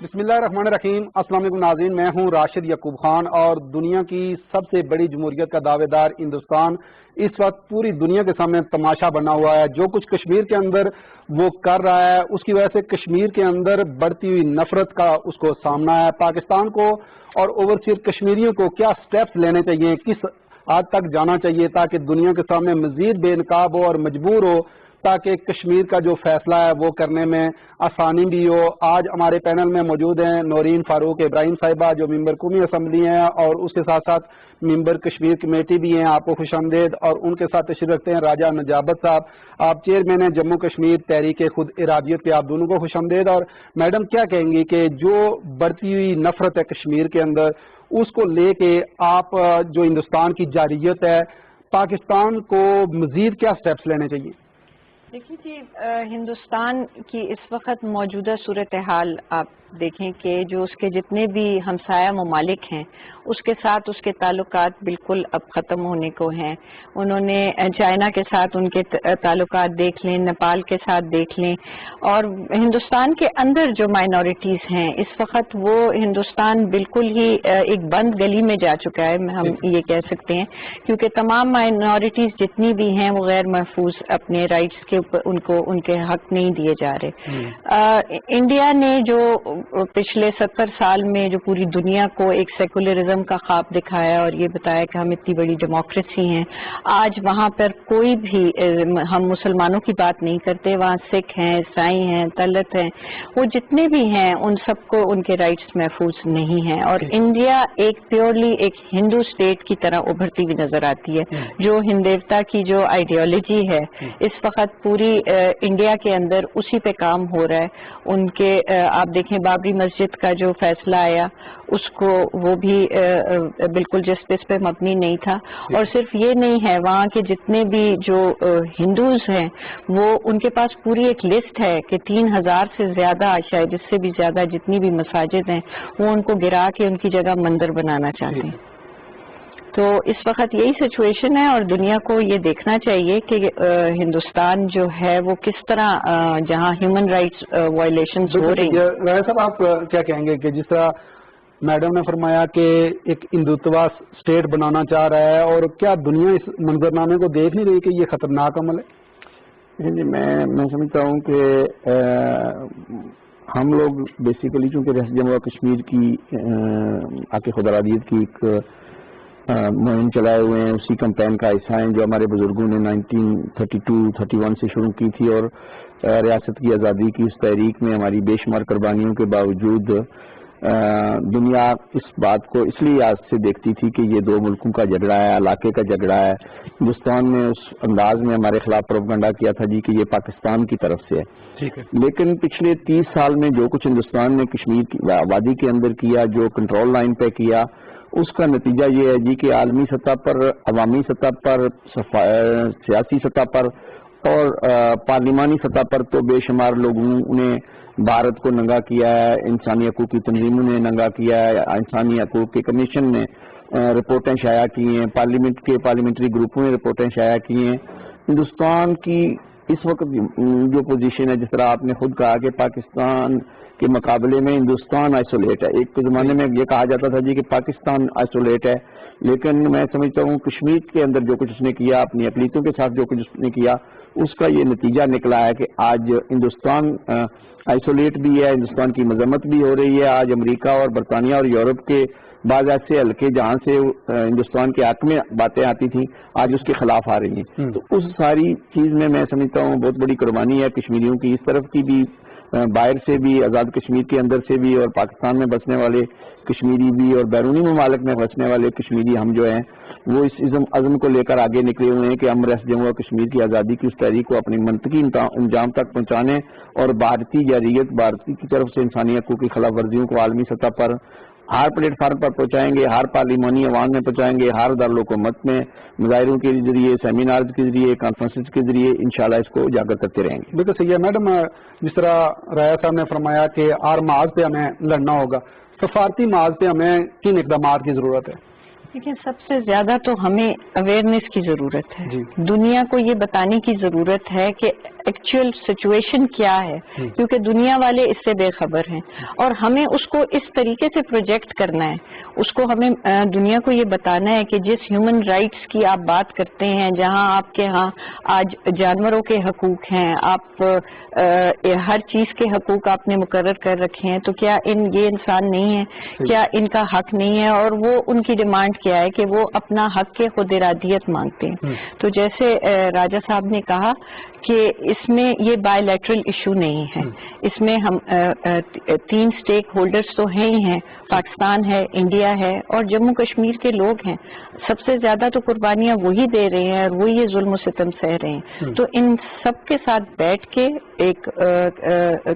بسم اللہ الرحمن الرحیم۔ السلام علیکم ناظرین، میں ہوں راشد یعقوب خان اور دنیا کی سب سے بڑی جمہوریت کا دعوے دار ہندوستان اس وقت پوری دنیا کے سامنے تماشا بنا ہوا ہے۔ جو کچھ کشمیر کے اندر وہ کر رہا ہے اس کی وجہ سے کشمیر کے اندر بڑھتی ہوئی نفرت کا اس کو سامنا ہے۔ پاکستان کو اور اوورسیز کشمیریوں کو کیا سٹیپس لینے چاہیے، کس حد تک جانا چاہیے تاکہ دنیا کے سامنے مزید بے نقاب ہو اور مجبور ہو تاکہ کشمیر کا جو فیصلہ ہے وہ کرنے میں آسانی بھی ہو۔ آج ہمارے پینل میں موجود ہیں نورین فاروق ابراہیم صاحبہ جو ممبر قومی اسمبلی ہیں اور اس کے ساتھ ساتھ ممبر کشمیر کمیٹی بھی ہیں، آپ کو خوش آمدید۔ اور ان کے ساتھ تشریف رکھتے ہیں راجہ نجابت صاحب، آپ چیئرمین ہیں جموں کشمیر تحریک خود ارادیت کے، آپ دونوں کو خوش آمدید۔ اور میڈم کیا کہیں گی کہ جو بڑھتی ہوئی نفرت ہے کشمیر کے اندر اس کو لے کے آپ جو ہندوستان کی جارحیت ہے پاکستان کو مزید کیا سٹیپس لینے چاہیے؟ دیکھیے جی، ہندوستان کی اس وقت موجودہ صورتحال آپ دیکھیں کہ جو اس کے جتنے بھی ہمسایہ ممالک ہیں اس کے ساتھ اس کے تعلقات بالکل اب ختم ہونے کو ہیں۔ انہوں نے چائنا کے ساتھ ان کے تعلقات دیکھ لیں، نیپال کے ساتھ دیکھ لیں، اور ہندوستان کے اندر جو مائنورٹیز ہیں اس وقت وہ ہندوستان بالکل ہی ایک بند گلی میں جا چکا ہے، ہم یہ کہہ سکتے ہیں، کیونکہ تمام مائنورٹیز جتنی بھی ہیں وہ غیر محفوظ اپنے رائٹس کے اوپر ان کے حق نہیں دیے جا رہے۔ انڈیا نے جو پچھلے 70 سال میں جو پوری دنیا کو ایک سیکولرزم کا خواب دکھایا اور یہ بتایا کہ ہم اتنی بڑی ڈیموکریسی ہیں، آج وہاں پر کوئی بھی، ہم مسلمانوں کی بات نہیں کرتے، وہاں سکھ ہیں، عیسائی ہیں، دلت ہیں، وہ جتنے بھی ہیں ان سب کو ان کے رائٹس محفوظ نہیں ہیں۔ اور انڈیا ایک پیورلی ایک ہندو اسٹیٹ کی طرح ابھرتی ہوئی نظر آتی ہے۔ جو ہندیوتا کی جو آئیڈیالوجی ہے اس وقت پوری انڈیا کے اندر اسی پہ کام ہو رہا ہے۔ ان کے آپ دیکھیں بابری مسجد کا جو فیصلہ آیا اس کو وہ بھی بالکل جسٹس پہ مبنی نہیں تھا، اور صرف یہ نہیں ہے، وہاں کے جتنے بھی جو ہندوز ہیں وہ ان کے پاس پوری ایک لسٹ ہے کہ 3000 سے زیادہ، شاید اس سے بھی زیادہ جتنی بھی مساجد ہیں وہ ان کو گرا کے ان کی جگہ مندر بنانا چاہتے ہیں۔ تو اس وقت یہی سچویشن ہے اور دنیا کو یہ دیکھنا چاہیے کہ ہندوستان جو ہے وہ کس طرح جہاں ہیومن رائٹس وائلیشنز ہو رہی ہیں۔ راجہ صاحب آپ کیا کہیں گے کہ جس طرح میڈم نے فرمایا کہ ایک ہندوتوا اسٹیٹ بنانا چاہ رہا ہے، اور کیا دنیا اس منظرنامے کو دیکھ نہیں رہی کہ یہ خطرناک عمل ہے؟ جی، میں سمجھتا ہوں کہ ہم لوگ بیسیکلی چونکہ ریاست جموں و کشمیر کی آکے خود ارادیت کی ایک مہم چلائے ہوئے ہیں، اسی کمپین کا حصہ ہیں جو ہمارے بزرگوں نے 1932-31 سے شروع کی تھی، اور ریاست کی آزادی کی اس تحریک میں ہماری بے شمار قربانیوں کے باوجود دنیا اس بات کو اس لیے آج سے دیکھتی تھی کہ یہ دو ملکوں کا جھگڑا ہے، علاقے کا جھگڑا ہے۔ ہندوستان نے اس انداز میں ہمارے خلاف پروپیگنڈا کیا تھا جی کہ یہ پاکستان کی طرف سے ہے۔ لیکن پچھلے 30 سال میں جو کچھ ہندوستان نے کشمیر کی آبادی کے اندر کیا، جو کنٹرول لائن پہ کیا، اس کا نتیجہ یہ ہے جی کہ عالمی سطح پر، عوامی سطح پر، سیاسی سطح پر اور پارلیمانی سطح پر تو بے شمار لوگوں نے بھارت کو ننگا کیا ہے، انسانی حقوق کی تنظیموں نے ننگا کیا ہے، انسانی حقوق کے کمیشن نے رپورٹیں شائع کی ہیں، پارلیمنٹ کے پارلیمنٹری گروپوں نے رپورٹیں شائع کی ہیں۔ ہندوستان کی اس وقت جو پوزیشن ہے، جس طرح آپ نے خود کہا کہ پاکستان کے مقابلے میں ہندوستان آئسولیٹ ہے۔ ایک زمانے میں یہ کہا جاتا تھا جی کہ پاکستان آئسولیٹ ہے، لیکن میں سمجھتا ہوں کشمیر کے اندر جو کچھ اس نے کیا، اپنی اقلیتوں کے ساتھ جو کچھ اس نے کیا، اس کا یہ نتیجہ نکلا ہے کہ آج ہندوستان آئسولیٹ بھی ہے، ہندوستان کی مذمت بھی ہو رہی ہے۔ آج امریکہ اور برطانیہ اور یورپ کے بعض ایسے حلقے جہاں سے ہندوستان کے حق میں باتیں آتی تھیں آج اس کے خلاف آ رہی ہیں۔ تو اس ساری چیز میں سمجھتا ہوں بہت بڑی قربانی ہے کشمیریوں کی، اس طرف کی بھی، باہر سے بھی، آزاد کشمیر کے اندر سے بھی، اور پاکستان میں بسنے والے کشمیری بھی، اور بیرونی ممالک میں بسنے والے کشمیری ہم جو ہیں وہ اس عزم کو لے کر آگے نکلے ہوئے ہیں کہ ہم ریاست جموں و کشمیر کی آزادی کی اس تحریک کو اپنی منطقی انجام تک پہنچانے اور بھارتی جارحیت، بھارتی کی طرف سے انسانی حقوق کی خلاف ورزیوں کو عالمی سطح پر ہر پلیٹ فارم پر پہنچائیں گے، ہر پارلیمانی ایوان میں پہنچائیں گے، ہر دارالحکومت میں مظاہروں کے ذریعے، سیمینارز کے ذریعے، کانفرنسز کے ذریعے انشاءاللہ اس کو اجاگر کرتے رہیں گے۔ بالکل صحیح ہے میڈم، جس طرح راجہ صاحب نے فرمایا کہ ہر محاذ پہ ہمیں لڑنا ہوگا، سفارتی محاذ پہ ہمیں کن اقدامات کی ضرورت ہے؟ لیکن سب سے زیادہ تو ہمیں اویئرنیس کی ضرورت ہے. جی. دنیا کو یہ بتانے کی ضرورت ہے کہ ایکچوئل سچویشن کیا ہے, کیونکہ دنیا والے اس سے بے خبر ہیں, اور ہمیں اس کو اس طریقے سے پروجیکٹ کرنا ہے, اس کو ہمیں دنیا کو یہ بتانا ہے کہ جس ہیومن رائٹس کی آپ بات کرتے ہیں, جہاں آپ کے ہاں آج جانوروں کے حقوق ہیں, آپ ہر چیز کے حقوق آپ نے مقرر کر رکھے ہیں, تو کیا یہ انسان نہیں ہے, کیا ان کا حق نہیں ہے؟ اور وہ ان کی ڈیمانڈ کیا ہے کہ وہ اپنا حق کے خود ارادیت مانگتے ہیں. تو جیسے راجہ صاحب نے کہا کہ اس میں یہ بائی لیٹرل ایشو نہیں ہے, اس میں ہم 3 اسٹیک ہولڈرز تو ہیں ہی ہیں, پاکستان ہے, انڈیا ہے, اور جموں کشمیر کے لوگ ہیں. سب سے زیادہ تو قربانیاں وہی دے رہے ہیں اور وہی یہ ظلم و ستم سہ رہے ہیں. تو ان سب کے ساتھ بیٹھ کے ایک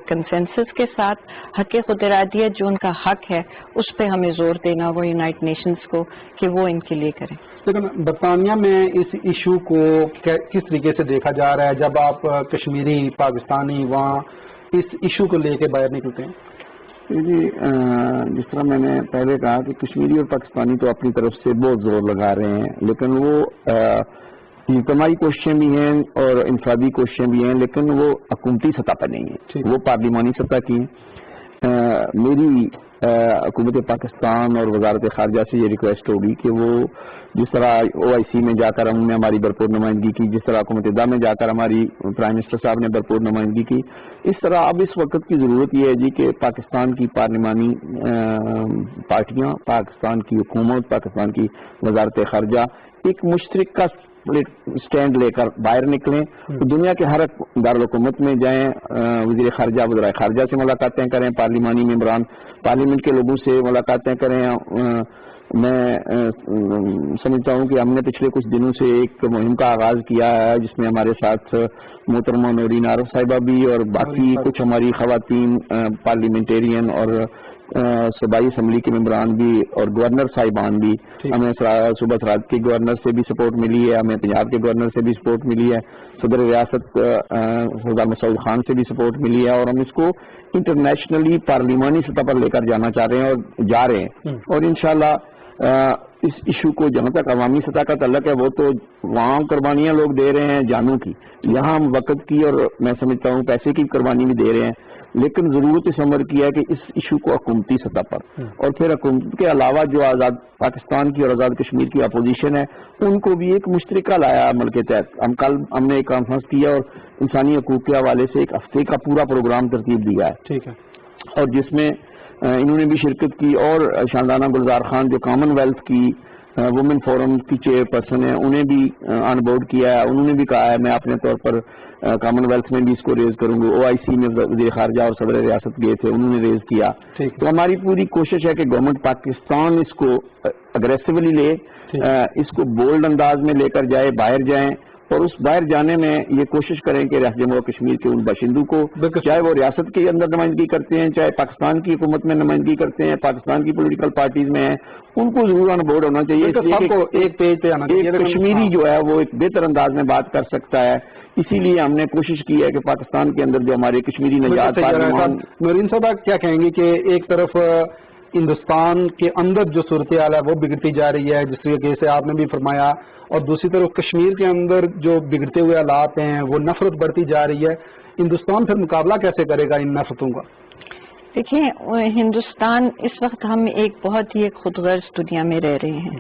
کنسنسس کے ساتھ حق خود ارادیت جو ان کا حق ہے اس پہ ہمیں زور دینا وہ یونائٹڈ نیشنز کو کہ وہ ان کے لیے کریں. لیکن برطانیہ میں اس ایشو کو کس طریقے سے دیکھا جا رہا ہے جب آپ کشمیری پاکستانی وہاں اس ایشو کو لے کے باہر نکلتے ہیں؟ جی, جس طرح میں نے پہلے کہا کہ کشمیری اور پاکستانی تو اپنی طرف سے بہت زور لگا رہے ہیں, لیکن وہ اجتماعی کوششیں بھی ہیں اور انفرادی کوششیں بھی ہیں, لیکن وہ حکومتی سطح پر نہیں ہیں, وہ پارلیمانی سطح کی ہیں. میری حکومت پاکستان اور وزارت خارجہ سے یہ ریکویسٹ ہوگی کہ وہ جس طرح OIC میں جا کر ہم نے ہماری بھرپور نمائندگی کی, جس طرح حکومت ہند میں جا کر ہماری پرائم منسٹر صاحب نے بھرپور نمائندگی کی, اس طرح اب اس وقت کی ضرورت یہ ہے جی کہ پاکستان کی پارلیمانی پارٹیاں, پاکستان کی حکومت, پاکستان کی وزارت خارجہ ایک مشترکہ اسٹینڈ لے کر باہر نکلیں, تو دنیا کے ہر دارالحکومت میں جائیں, وزیر خارجہ وزرائے خارجہ سے ملاقاتیں کریں, پارلیمانی ممبران پارلیمنٹ کے لوگوں سے ملاقاتیں کریں. میں سمجھتا ہوں کہ ہم نے پچھلے کچھ دنوں سے ایک مہم کا آغاز کیا ہے جس میں ہمارے ساتھ محترمہ نورین عارف صاحبہ بھی اور باقی کچھ ہماری خواتین پارلیمنٹیرین اور صوبائی اسمبلی کے ممبران بھی اور گورنر صاحبان بھی. ہمیں صوبہ سرحد کے گورنر سے بھی سپورٹ ملی ہے, ہمیں پنجاب کے گورنر سے بھی سپورٹ ملی ہے, صدر ریاست سردار مسعود خان سے بھی سپورٹ ملی ہے, اور ہم اس کو انٹرنیشنلی پارلیمانی سطح پر لے کر جانا چاہ رہے ہیں اور جا رہے ہیں. اور انشاءاللہ اس ایشو کو جہاں تک عوامی سطح کا تعلق ہے وہ تو وہاں قربانیاں لوگ دے رہے ہیں جانوں کی, یہاں ہم وقت کی اور میں سمجھتا ہوں پیسے کی قربانی بھی دے رہے ہیں, لیکن ضرورت اس عمر کی ہے کہ اس ایشو کو حکومتی سطح پر اور پھر حکومت کے علاوہ جو آزاد پاکستان کی اور آزاد کشمیر کی اپوزیشن ہے ان کو بھی ایک مشترکہ لایا عمل کے تحت. ہم نے ایک کانفرنس کیا اور انسانی حقوق کے حوالے سے ایک ہفتے کا پورا پروگرام ترتیب دیا ہے. ٹھیک ہے. اور جس میں انہوں نے بھی شرکت کی, اور شاندانہ گلزار خان جو کامن ویلتھ کی وومن فورم کی چیئر پرسن ہے انہیں بھی آن بورڈ کیا ہے. انہوں نے بھی کہا ہے میں اپنے طور پر کامن ویلتھ میں بھی اس کو ریز کروں گا. OIC میں وزیر خارجہ اور صدر ریاست گئے تھے, انہوں نے ریز کیا. تو ہماری پوری کوشش ہے کہ گورنمنٹ پاکستان اس کو اگریسولی لے, اس کو بولڈ انداز میں لے کر جائے, باہر جائیں, اور اس باہر جانے میں یہ کوشش کریں کہ ریاست جموں و کشمیر کے ان باشندوں کو, چاہے وہ ریاست کے اندر نمائندگی کرتے ہیں, چاہے پاکستان کی حکومت میں نمائندگی کرتے ہیں, پاکستان کی پولیٹیکل پارٹیز میں ہیں, ان کو ضرور آن بورڈ ہونا چاہیے. ایک پیج پہ آنا چاہیے. کشمیری جو ہے وہ ایک بہتر انداز میں بات کر سکتا ہے, اسی لیے ہم نے کوشش کی ہے کہ پاکستان کے اندر جو ہمارے کشمیری نژاد نورین صاحبہ کیا کہیں گے کہ ایک طرف ہندوستان کے اندر جو صورتحال ہے وہ بگڑتی جا رہی ہے جس طریقے سے آپ نے بھی فرمایا, اور دوسری طرف کشمیر کے اندر جو بگڑتے ہوئے حالات ہیں وہ نفرت بڑھتی جا رہی ہے, ہندوستان پھر مقابلہ کیسے کرے گا ان نفرتوں کا؟ دیکھیں, ہندوستان اس وقت ہم ایک بہت ہی خود غرض دنیا میں رہ رہے ہیں.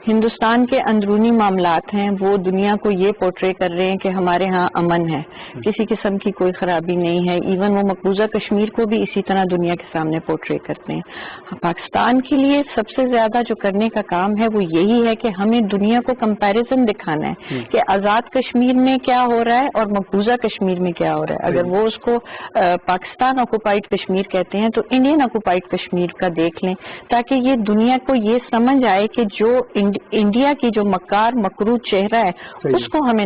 ہندوستان کے اندرونی معاملات ہیں وہ دنیا کو یہ پورٹرے کر رہے ہیں کہ ہمارے ہاں امن ہے, کسی قسم کی کوئی خرابی نہیں ہے. ایون وہ مقبوضہ کشمیر کو بھی اسی طرح دنیا کے سامنے پورٹرے کرتے ہیں. پاکستان کے لیے سب سے زیادہ جو کرنے کا کام ہے وہ یہی ہے کہ ہمیں دنیا کو کمپیریزن دکھانا ہے کہ آزاد کشمیر میں کیا ہو رہا ہے اور مقبوضہ کشمیر میں کیا ہو رہا ہے. اگر وہ اس کو پاکستان آکوپائڈ کشمیر کہتے ہیں تو انڈین آکوپائڈ کشمیر کا دیکھ لیں, تاکہ یہ دنیا کو یہ سمجھ آئے کہ جو انڈیا کی جو مکار مکرو چہرہ ہے اس کو ہمیں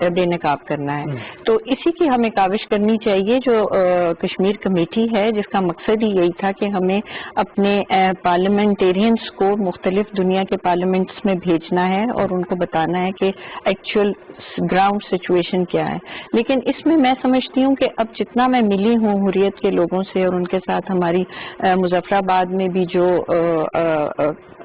بے نقاب کرنا ہے. تو اسی کی ہمیں کاوش کرنی چاہیے. جو کشمیر کمیٹی ہے جس کا مقصد ہی یہی تھا کہ ہمیں اپنے پارلیمنٹیرینز کو مختلف دنیا کے پارلیمنٹس میں بھیجنا ہے اور ان کو بتانا ہے کہ ایکچوئل گراؤنڈ سچویشن کیا ہے. لیکن اس میں سمجھتی ہوں کہ اب جتنا میں ملی ہوں حریت کے لوگوں سے اور ان کے ساتھ ہماری مظفر آباد میں بھی جو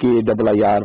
KIIR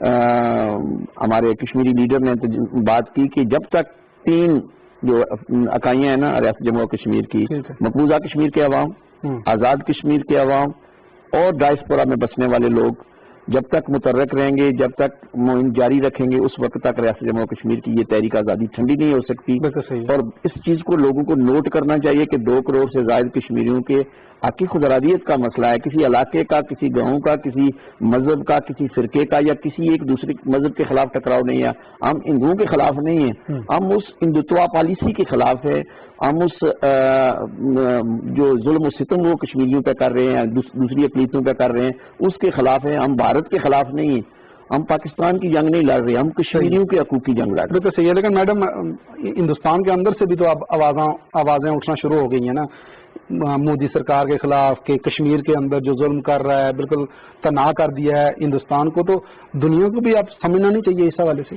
ہمارے کشمیری لیڈر نے بات کی کہ جب تک 3 جو اکائیاں ہیں نا ریاست جموں و کشمیر کی، مقبوضہ کشمیر کے عوام، آزاد کشمیر کے عوام اور ڈائسپورا میں بسنے والے لوگ جب تک متحرک رہیں گے، جب تک مہم جاری رکھیں گے، اس وقت تک ریاست جموں و کشمیر کی یہ تحریک آزادی ٹھنڈی نہیں ہو سکتی. اور اس چیز کو لوگوں کو نوٹ کرنا چاہیے کہ 2 کروڑ سے زائد کشمیریوں کے حقی خود ارادیت کا مسئلہ ہے. کسی علاقے کا، کسی گاؤں کا، کسی مذہب کا، کسی فرقے کا یا کسی ایک دوسرے مذہب کے خلاف ٹکراؤ نہیں ہے. ہم ہندوؤں کے خلاف نہیں ہیں، ہم اس ہندوتوا پالیسی کے خلاف ہے. ہم اس جو ظلم و ستم وہ کشمیریوں پہ کر رہے ہیں، دوسری اقلیتوں پہ کر رہے ہیں، اس کے خلاف ہیں. ہم بھارت کے خلاف نہیں ہیں، ہم پاکستان کی جنگ نہیں لڑ رہے، ہم کشمیریوں کے حقوق کی جنگ لڑ رہے ہیں. بالکل صحیح ہے. لیکن میڈم ہندوستان کے اندر سے بھی تو اب آوازیں اٹھنا شروع ہو گئی ہیں نا مودی سرکار کے خلاف کہ کشمیر کے اندر جو ظلم کر رہا ہے بالکل تنہا کر دیا ہے ہندوستان کو. تو دنیا کو بھی اب سمجھنا نہیں چاہیے اس حوالے سے؟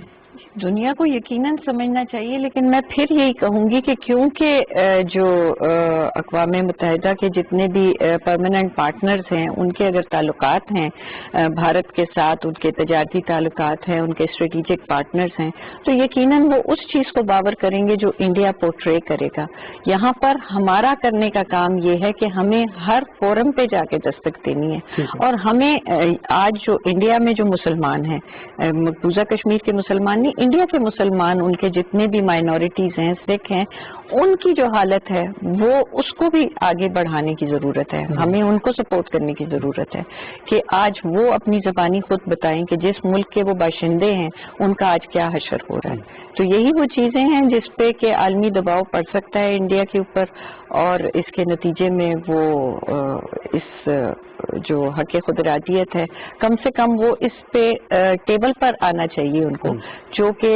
دنیا کو یقیناً سمجھنا چاہیے، لیکن میں پھر یہی کہوں گی کہ کیونکہ جو اقوام متحدہ کے جتنے بھی پرماننٹ پارٹنرز ہیں ان کے اگر تعلقات ہیں بھارت کے ساتھ، ان کے تجارتی تعلقات ہیں، ان کے اسٹریٹجک پارٹنرز ہیں، تو یقیناً وہ اس چیز کو باور کریں گے جو انڈیا پورٹرے کرے گا. یہاں پر ہمارا کرنے کا کام یہ ہے کہ ہمیں ہر فورم پہ جا کے دستک دینی ہے. اور ہمیں آج جو انڈیا میں جو مسلمان ہیں، مقبوضہ کشمیر کے مسلمان نہیں، انڈیا کے مسلمان، ان کے جتنے بھی مائنورٹیز ہیں، سکھ ہیں، ان کی جو حالت ہے وہ اس کو بھی آگے بڑھانے کی ضرورت ہے. ہمیں ان کو سپورٹ کرنے کی ضرورت ہے کہ آج وہ اپنی زبانی خود بتائیں کہ جس ملک کے وہ باشندے ہیں ان کا آج کیا حشر ہو رہا ہے. تو یہی وہ چیزیں ہیں جس پہ کہ عالمی دباؤ پڑ سکتا ہے انڈیا کے اوپر، اور اس کے نتیجے میں وہ اس جو حق خود ارادیت ہے کم سے کم وہ اس پہ ٹیبل پر آنا چاہیے ان کو. جو کہ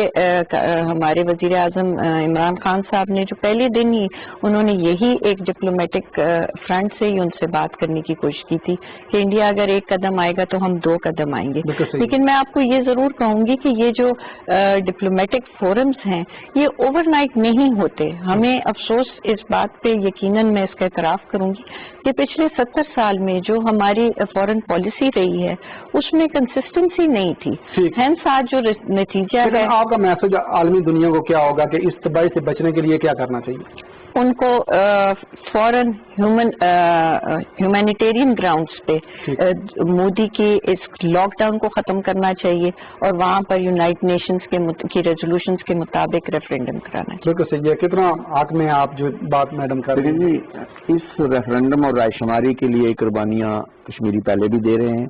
ہمارے وزیر اعظم عمران خان صاحب نے جو پہلے دن ہی انہوں نے یہی ایک ڈپلومیٹک فرنٹ سے ہی ان سے بات کرنے کی کوشش کی تھی کہ انڈیا اگر 1 قدم آئے گا تو ہم 2 قدم آئیں گے. لیکن میں آپ کو یہ ضرور کہوں گی کہ یہ جو ڈپلومیٹک فورمز ہیں یہ اوور نائٹ نہیں ہوتے. ہمیں افسوس اس بات پہ یقیناً میں اس کا اعتراف کروں گی کہ پچھلے 70 سال میں جو ہماری فورن پالیسی رہی ہے اس میں کنسسٹنسی نہیں تھی. ہینس آج جو نتیجہ ہے، آپ کا میسج عالمی دنیا کو کیا ہوگا کہ اس تباہی سے بچنے کے لیے کیا کرنا چاہیے؟ ان کو فوراً ہیومینیٹیرین گراؤنڈز پہ مودی کی اس لاک ڈاؤن کو ختم کرنا چاہیے اور وہاں پر یونائٹڈ نیشنز کی ریزولوشنز کے مطابق ریفرینڈم کرانا چاہیے. بالکل صحیح ہے. کتنا حق میں آپ جو بات میڈم کر رہے ہیں جی، اس ریفرینڈم اور رائے شماری کے لیے قربانیاں کشمیری پہلے بھی دے رہے ہیں،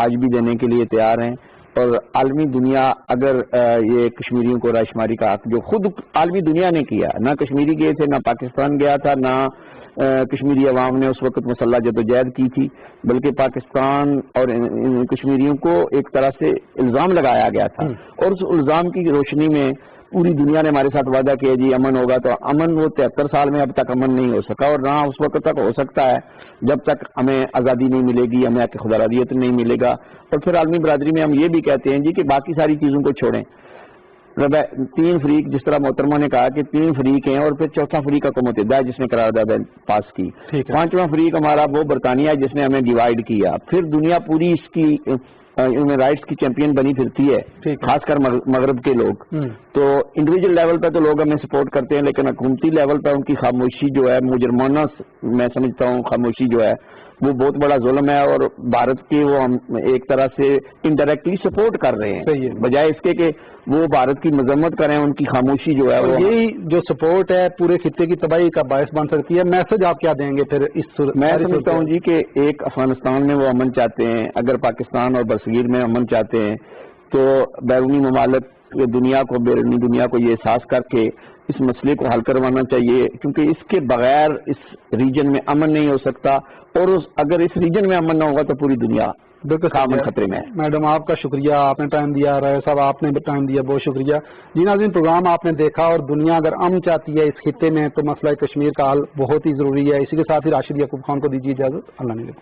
آج بھی دینے کے لیے تیار ہیں. اور عالمی دنیا اگر یہ کشمیریوں کو رائے شماری کا حق جو خود عالمی دنیا نے کیا، نہ کشمیری گئے تھے، نہ پاکستان گیا تھا، نہ کشمیری عوام نے اس وقت مسلح جدوجہد کی تھی، بلکہ پاکستان اور کشمیریوں کو ایک طرح سے الزام لگایا گیا تھا. اور اس الزام کی روشنی میں پوری دنیا نے ہمارے ساتھ وعدہ کیا جی امن ہوگا. تو امن وہ 73 سال میں اب تک امن نہیں ہو سکا، اور نہ اس وقت تک ہو سکتا ہے جب تک ہمیں آزادی نہیں ملے گی، ہمیں خود ارادیت نہیں ملے گا. اور پھر عالمی برادری میں ہم یہ بھی کہتے ہیں جی کہ باقی ساری چیزوں کو چھوڑیں. 3 فریق، جس طرح محترمہ نے کہا کہ 3 فریق ہیں اور پھر چوتھا فریق اقوام متحدہ ہے جس نے قرارداد پاس کی، 5واں فریق ہمارا وہ برطانیہ ہے جس نے ہمیں ڈیوائیڈ کیا. پھر دنیا پوری اس کی ہیومن رائٹس کی چیمپئن بنی پھرتی ہے، خاص کر مغرب کے لوگ. تو انڈیویجل لیول پہ تو لوگ ہمیں سپورٹ کرتے ہیں، لیکن حکومتی لیول پہ ان کی خاموشی جو ہے، مجرمانہ میں سمجھتا ہوں خاموشی جو ہے وہ بہت بڑا ظلم ہے. اور بھارت کے وہ ہم ایک طرح سے انڈائریکٹلی سپورٹ کر رہے ہیں، بجائے اس کے کہ وہ بھارت کی مذمت کریں. ان کی خاموشی جو ہے وہ یہی جو سپورٹ ہے پورے خطے کی تباہی کا باعث بن سکتی ہے. میسج آپ کیا دیں گے پھر اس صورت؟ میں سمجھتا ہوں جی کہ ایک افغانستان میں وہ امن چاہتے ہیں، اگر پاکستان اور برصغیر میں امن چاہتے ہیں تو بیرونی ممالک دنیا کو، بیرونی دنیا کو یہ احساس کر کے اس مسئلے کو حل کروانا چاہیے، کیونکہ اس کے بغیر اس ریجن میں امن نہیں ہو سکتا. اور اگر اس ریجن میں امن نہ ہوگا تو پوری دنیا امن خطرے میں ہے. میڈم آپ کا شکریہ، آپ نے ٹائم دیا، رائے صاحب آپ نے ٹائم دیا، بہت شکریہ. جی ناظرین، پروگرام آپ نے دیکھا، اور دنیا اگر امن چاہتی ہے اس خطے میں تو مسئلہ کشمیر کا حل بہت ہی ضروری ہے. اسی کے ساتھ ہی راشد یعقوب خان کو دیجیے اجازت. اللہ نے